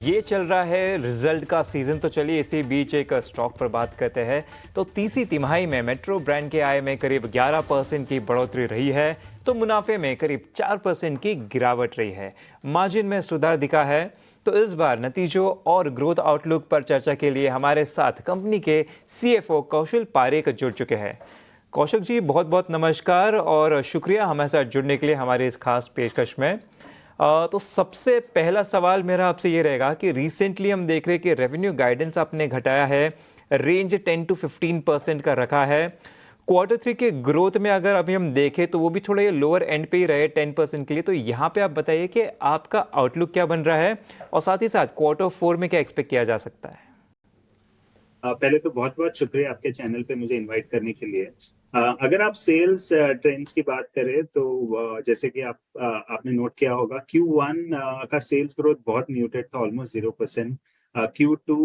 ये चल रहा है रिजल्ट का सीजन, तो चलिए इसी बीच एक स्टॉक पर बात करते हैं। तो तीसरी तिमाही में मेट्रो ब्रांड के आय में करीब 11% की बढ़ोतरी रही है, तो मुनाफे में करीब 4% की गिरावट रही है। मार्जिन में सुधार दिखा है। तो इस बार नतीजों और ग्रोथ आउटलुक पर चर्चा के लिए हमारे साथ कंपनी के CFO कौशल पारेख जुड़ चुके हैं। कौशल जी, बहुत बहुत नमस्कार और शुक्रिया हमारे साथ जुड़ने के लिए हमारे इस खास पेशकश में। तो सबसे पहला सवाल मेरा आपसे ये रहेगा कि रिसेंटली हम देख रहे हैं कि रेवेन्यू गाइडेंस आपने घटाया है, रेंज 10 to 15% का रखा है। Q3 के ग्रोथ में अगर अभी हम देखें तो वो भी थोड़ा ये लोअर एंड पे ही रहे 10% के लिए। तो यहाँ पे आप बताइए कि आपका आउटलुक क्या बन रहा है और साथ ही साथ Q4 में क्या एक्सपेक्ट किया जा सकता है। पहले तो बहुत बहुत शुक्रिया आपके चैनल पे मुझे इनवाइट करने के लिए। अगर आप सेल्स ट्रेंड्स की बात करें तो जैसे कि आपने नोट किया होगा Q1 का सेल्स ग्रोथ बहुत म्यूटेड था, ऑलमोस्ट 0%। Q2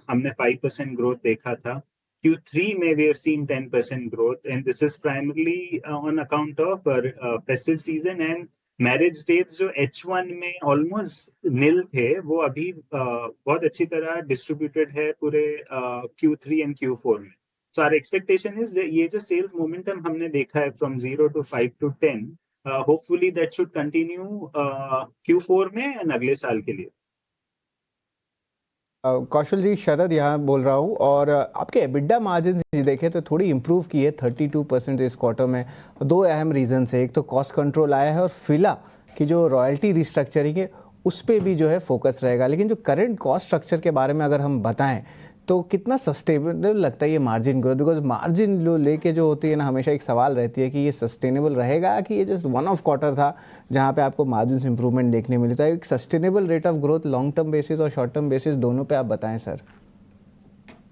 हमने 5% ग्रोथ देखा था। Q3 में we have seen 10% growth and this is primarily on account of festive season and marriage dates जो H1 में ऑलमोस्ट निल थे, वो अभी बहुत अच्छी तरह डिस्ट्रीब्यूटेड है पूरे Q3 एंड Q4 में। सो आवर एक्सपेक्टेशन इज ये जो सेल्स मोमेंटम हमने देखा है from 0 to 5 to 10, hopefully that should continue Q4 में एंड अगले साल के लिए। कौशल जी, शरद यहाँ बोल रहा हूँ। और आपके एबिडा मार्जिन देखें तो थोड़ी इंप्रूव की है 32% इस क्वार्टर में। दो अहम रीजन है, एक तो कॉस्ट कंट्रोल आया है और फिला की जो रॉयल्टी रिस्ट्रक्चरिंग है उस पर भी जो है फोकस रहेगा। लेकिन जो करंट कॉस्ट स्ट्रक्चर के बारे में अगर हम बताएं तो कितना सस्टेनेबल लगता है ये मार्जिन ग्रोथ? बिकॉज मार्जिन जो लेके जो होती है ना, हमेशा एक सवाल रहती है कि ये सस्टेनेबल रहेगा कि ये जस्ट वन ऑफ क्वार्टर था जहाँ पे आपको मार्जिन इंप्रूवमेंट देखने मिली। तो एक sustainable rate of growth long term basis और शॉर्ट टर्म बेसिस दोनों पे आप बताएं सर।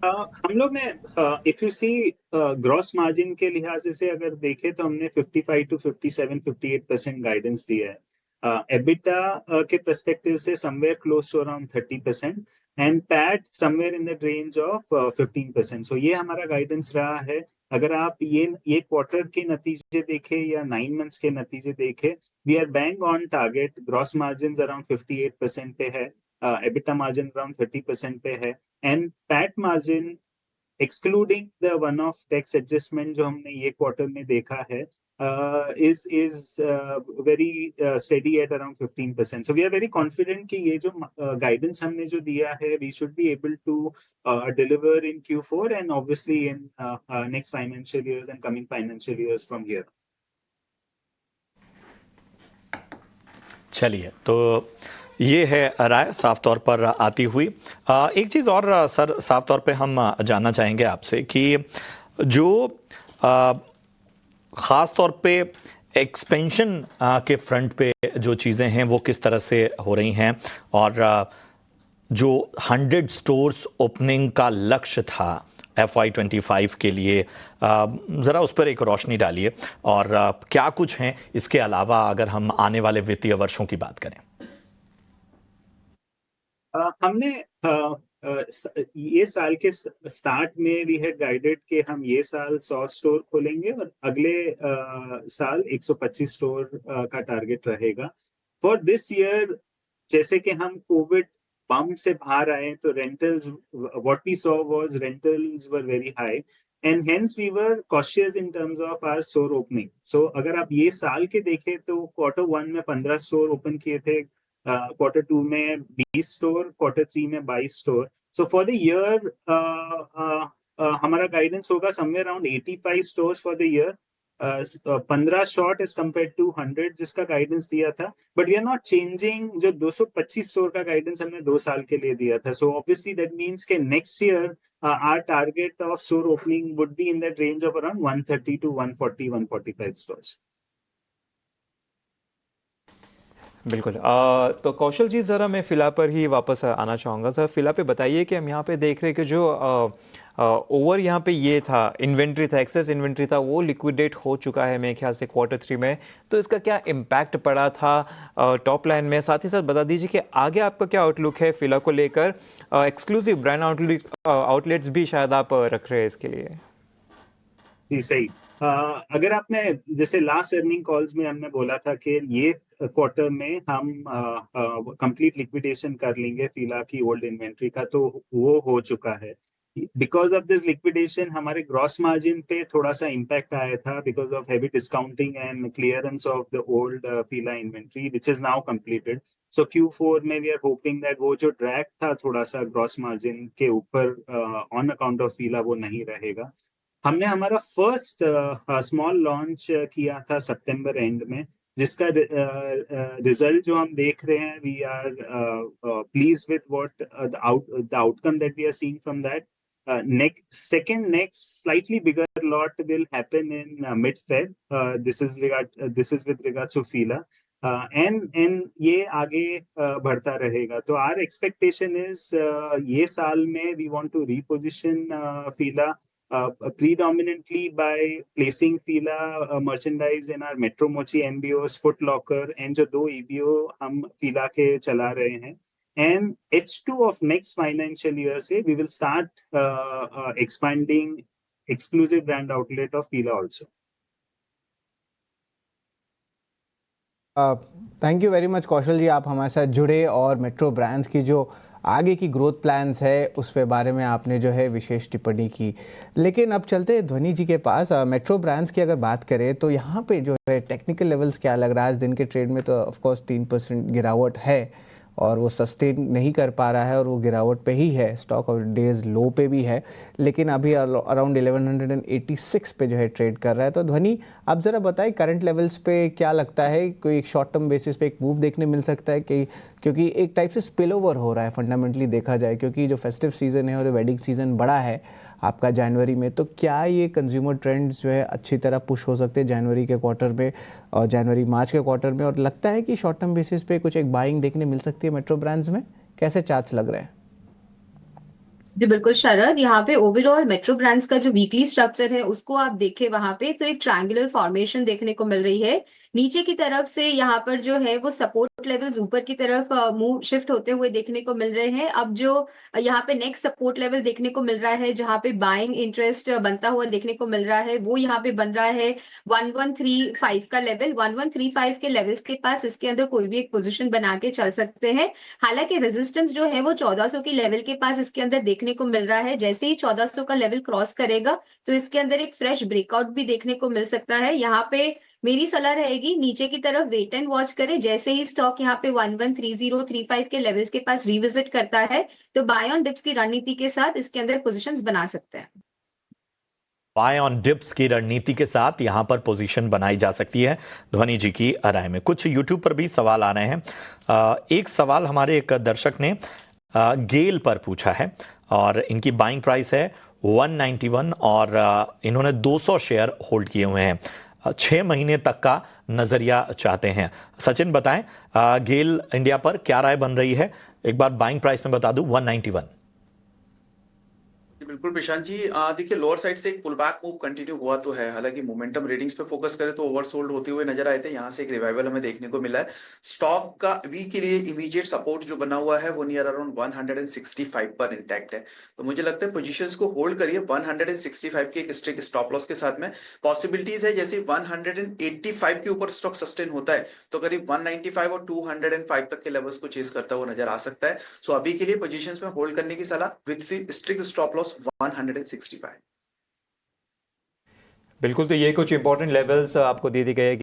हम लोग ने if you see gross margin के लिहाज से अगर देखें तो हमने 55 to 57 58% गाइडेंस दिया है। एबिटा के पर्सपेक्टिव से somewhere close to around 30% and PAT somewhere in the range of 15%। So ये हमारा गाइडेंस रहा है। अगर आप ये क्वार्टर के नतीजे देखें या 9 मंथ्स के नतीजे देखें, we are bang on target. Gross margin around 58% पे है, एबिटा मार्जिन अराउंड 30% पे है and PAT margin excluding the one off tax adjustment जो हमने ये क्वार्टर में देखा है is very steady at around 15%। So we are very confident कि ये जो गाइडेंस हमने जो दिया है we should be able to deliver in Q4 and obviously in next financial years and coming financial years from here. चलिए, तो ये है राय साफ तौर पर आती हुई। एक चीज़ और सर साफ तौर पे हम जानना चाहेंगे आपसे कि जो ख़ास तौर पे एक्सपेंशन के फ्रंट पे जो चीज़ें हैं वो किस तरह से हो रही हैं, और जो 100 स्टोर्स ओपनिंग का लक्ष्य था FY25 के लिए, ज़रा उस पर एक रोशनी डालिए। और क्या कुछ हैं इसके अलावा अगर हम आने वाले वित्तीय वर्षों की बात करें। हमने ये साल के स्टार्ट में वी हैड गाइडेड कि हम ये साल 100 स्टोर खोलेंगे और अगले साल 125 स्टोर का टारगेट रहेगा फॉर दिस ईयर। जैसे कि हम कोविड बम से बाहर आए तो rentals, what we saw was rentals were very high and hence we were cautious in terms of our store opening. So अगर आप ये साल के देखें तो Q1 में 15 स्टोर ओपन किए थे, Q2 में 20 स्टोर, Q3 में 22 store. So for the year हमारा गाइडेंस होगा somewhere around 85 stores for the year. 15 short as compared to 100 जिसका गाइडेंस दिया था, but we are not changing जो 225 स्टोर का गाइडेंस हमने 2 साल के लिए दिया था। सो ऑब्वियसली दैट मीन्स के next year our target of store opening would be in that range of around 130 to 140 145 stores. बिल्कुल। तो कौशल जी, ज़रा मैं फ़िला पर ही वापस आना चाहूँगा। सर, फ़िला पे बताइए कि हम यहाँ पे देख रहे हैं कि जो ओवर यहाँ पे ये था इन्वेंट्री था, एक्सेस इन्वेंट्री था, वो लिक्विडेट हो चुका है मेरे ख्याल से Q3 में। तो इसका क्या इम्पैक्ट पड़ा था टॉप लाइन में? साथ ही साथ बता दीजिए कि आगे आपका क्या आउटलुक है फ़िला को लेकर। एक्सक्लूसिव ब्रांड आउटलेट्स भी शायद आप रख रहे हैं इसके लिए। जी सही। अगर आपने जैसे लास्ट अर्निंग कॉल्स में हमने बोला था कि ये क्वार्टर में हम कंप्लीट लिक्विडेशन कर लेंगे फीला की ओल्ड इन्वेंट्री का, तो वो हो चुका है। बिकॉज ऑफ दिस लिक्विडेशन हमारे ग्रॉस मार्जिन पे थोड़ा सा इम्पैक्ट आया था because of heavy discounting and clearance of the old फीला inventory which is now completed. So Q4 में वी आर होपिंग दैट वो जो ड्रैग था थोड़ा सा ग्रॉस मार्जिन के ऊपर ऑन अकाउंट ऑफ फीला वो नहीं रहेगा। हमने हमारा फर्स्ट स्मॉल लॉन्च किया था सितंबर एंड में, जिसका रिजल्ट जो हम देख रहे हैं, we are pleased with what the outcome that we are seeing from that. Next slightly bigger lot will happen in mid-Feb. This is with regards to Fila. And ये आगे बढ़ता रहेगा। तो our expectation is ये साल में we want to reposition Fila predominantly by placing Fila merchandise in our Metro Mochi MBOs, Foot Locker, and जो 2 EBO हम Fila के चला रहे हैं। And H2 of next financial year से we will start expanding exclusive brand outlet of Fila also. Thank you very much Kaushal ji, आप हमारे साथ जुड़े और मेट्रो ब्रांड्स की जो आगे की ग्रोथ प्लान्स है उस पे बारे में आपने जो है विशेष टिप्पणी की। लेकिन अब चलते हैं ध्वनि जी के पास। मेट्रो ब्रांड्स की अगर बात करें तो यहाँ पे जो है टेक्निकल लेवल्स क्या लग रहा है? आज दिन के ट्रेड में तो ऑफ कोर्स 3% गिरावट है और वो सस्टेन नहीं कर पा रहा है और वो गिरावट पे ही है, स्टॉक और डेज लो पे भी है, लेकिन अभी अराउंड 1186 पे जो है ट्रेड कर रहा है। तो ध्वनि, आप ज़रा बताएं करंट लेवल्स पे क्या लगता है, कोई एक शॉर्ट टर्म बेसिस पे एक मूव देखने मिल सकता है कि क्योंकि एक टाइप से स्पिल ओवर हो रहा है फंडामेंटली देखा जाए, क्योंकि जो फेस्टिव सीज़न है और वेडिंग सीज़न बड़ा है आपका जनवरी में, तो क्या ये कंज्यूमर ट्रेंड्स जो है अच्छी तरह पुश हो सकते हैं जनवरी के क्वार्टर में और जनवरी मार्च के क्वार्टर में? और लगता है कि शॉर्ट टर्म बेसिस पे कुछ एक बाइंग देखने मिल सकती है मेट्रो ब्रांड्स में? कैसे चार्ट्स लग रहे हैं? जी बिल्कुल शरद, यहाँ पे ओवरऑल मेट्रो ब्रांड्स का जो वीकली स्ट्रक्चर है उसको आप देखें वहां पे तो एक ट्रायंगुलर फॉर्मेशन देखने को मिल रही है। नीचे की तरफ से यहाँ पर जो है वो सपोर्ट लेवल्स ऊपर की तरफ मूव शिफ्ट होते हुए देखने को मिल रहे हैं। अब जो यहाँ पे नेक्स्ट सपोर्ट लेवल देखने को मिल रहा है जहाँ पे बाइंग इंटरेस्ट बनता हुआ देखने को मिल रहा है, वो यहाँ पे बन रहा है 1135 का लेवल। 1135 के लेवल्स के पास इसके अंदर कोई भी एक पोजीशन बना के चल सकते हैं। हालांकि रेजिस्टेंस जो है वो 1400 के लेवल के पास इसके अंदर देखने को मिल रहा है। जैसे ही 1400 का लेवल क्रॉस करेगा तो इसके अंदर एक फ्रेश ब्रेकआउट भी देखने को मिल सकता है। यहाँ पे मेरी सलाह रहेगी नीचे की तरफ वेट एंड वॉच करें। जैसे ही स्टॉक यहाँ पे 113035 के लेवल्स के पास रिविजिट करता है तो बाय ऑन डिप्स की रणनीति के साथ इसके अंदर पोजीशंस बना सकते हैं। बाय ऑन डिप्स की रणनीति के साथ यहां पर पोजीशन बनाई जा सकती है, ध्वनि जी की राय में। कुछ यूट्यूब पर भी सवाल आ रहे हैं। एक सवाल हमारे एक दर्शक ने गेल पर पूछा है और इनकी बाइंग प्राइस है 191 और इन्होंने 200 शेयर होल्ड किए हुए हैं। 6 महीने तक का नजरिया चाहते हैं। सचिन बताएं गेल इंडिया पर क्या राय बन रही है? एक बार बाइंग प्राइस में बता दूं 191। बिल्कुल प्रशांत जी, देखिए लोअर साइड से एक पुल बैक मूव कंटिन्यू हुआ तो है। हालांकि मोमेंटम रीडिंग्स पे फोकस करें तो ओवरसोल्ड होते हुए नजर आए थे। यहाँ से एक रिवाइवल हमें देखने को मिला है। स्टॉक का वीक के लिए इमीडिएट सपोर्ट जो बना हुआ है वो नियर अराउंड 165 पर इंटैक्ट है। तो मुझे लगता है पोजीशंस को होल्ड करिए 165 के एक स्ट्रिक्ट स्टॉप लॉस के साथ में। पॉसिबिलिटीज है जैसे 185 के ऊपर स्टॉक सस्टेन होता है तो करीब 195 और 205 तक के लेवल्स को चेस करता हुआ नजर आ सकता है। सो अभी के लिए पोजीशंस में होल्ड करने की सलाह विद स्ट्रिक्ट स्टॉप लॉस 165। बिल्कुल, तो ये कुछ इंपॉर्टेंट लेवल्स आपको दे दिए गए।